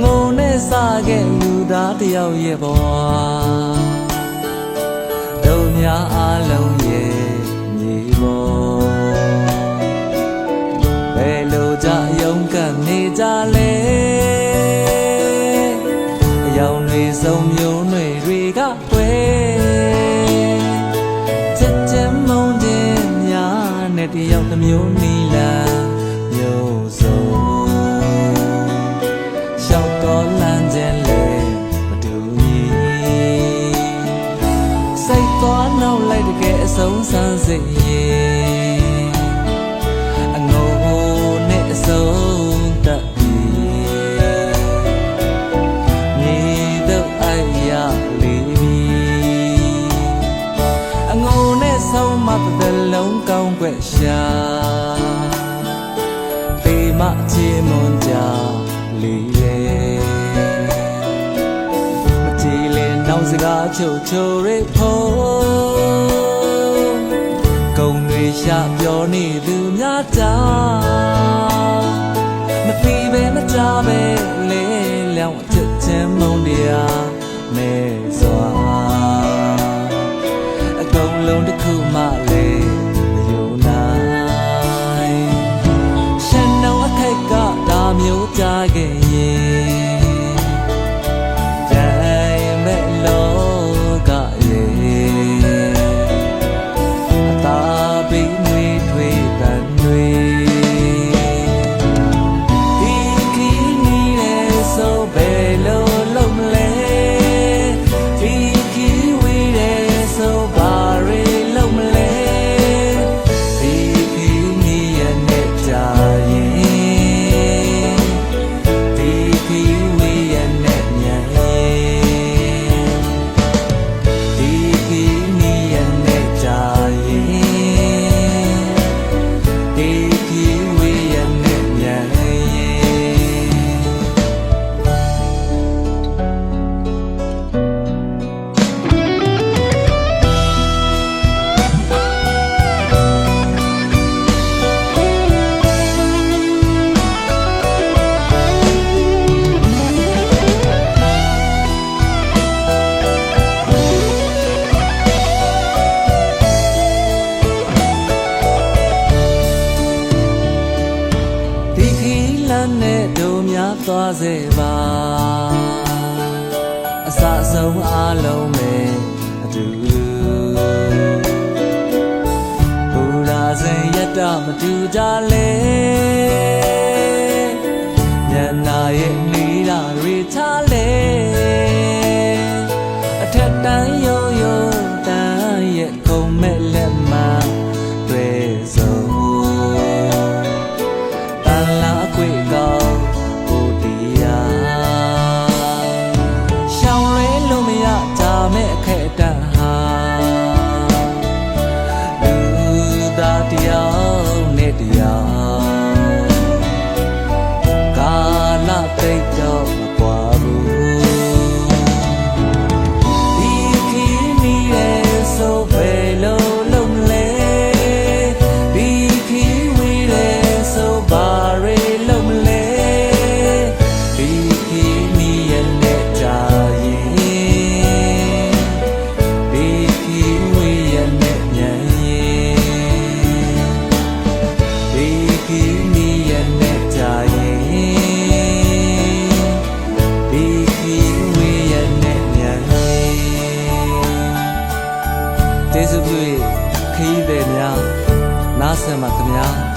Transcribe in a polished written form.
ငုံနဲ့စားခဲ့လူသားတယောက်ရဲ့ဘဝတို့များအားလုံးရဲ့မြေပေါ်ဘယ်လိုကြရုန်းကန်နေကြလဲအယောင်တွေစုံမျိုးတွေကွယ်ချက်ချင်းမုန်းခြင်းများနဲ့တယောက်တစ်မျိုးနီလာမျိုးစုံရှောက်တော်လမ်းခြင်းလေမတူညီစိတ်သွားနောက်လိုက်တကယ်အဆုံးဆန်းစေရင်အငိုနဲ့အဆုံးတတ်မြေတော့အိုက်ရလေးအငိုနဲ့ဆုံးမတဲ့လုံးကောင်းွက်ရှာပေမချေမွန်ကြလေးလေမကြည်လေနောက်စကားချိုရိဖို့ကုံတွေရှာပြောနေသူများကြောင့်မပြီးပဲမကြပဲလေလျောင်းအချက်ချင်းမုန်းတရားမဲစွာအကုန်လုံးတစ်ခုမှလေမယုံနိုင်ရှင်းတော့အခက်ကဒါမျိုးကြခဲ့ရင်ကြိုင်မဲ့လောကရဲ့အသာပိငွေထွေးတန်တွေဒီခီးနီးတဲ့ဆိုဘယ်လိုလုံးမလဲဒီခီးဝေးတဲ့ဆိုဘာတွေလုံးမလဲဒီခီးနီးရဲ့နဲ့ကြရင်ဒီခီးဝေးရဲ့နဲ့ညံရင်ဒီခီးနီးရဲ့နဲ့ကြရင်ဒီခီးဝေးရဲ့နဲ့ညံရင်ဒီခီးလမ်းနဲ့တို့များသွားစေပါအစအဆုံးအားလုံးပဲအတူဘူရာစင်ရတမတူကြလဲညနာရဲ့နေရာတွေချလဲအထက်တန်းရိုးရိုးတန်းရဲ့ခုံမဲ့လက်မှာတွေ့ဆုံးခွေကောင်းဘုရားရှောင်းရဲလို့မရကြမဲ့အခက်တန်ဟာလူသားတယောက်နဲ့တယောက်ကာလတိတ်တော့မကွာဘူးဒီခီးနီးရဲ့ဆိုဘယ်လိုလုံးမလဲဒီခီးဝေးတဲ့ဆိုဘာတွေကျေးဇူးပြုခရီးသည်များနားဆင်ပါခင်ဗျာ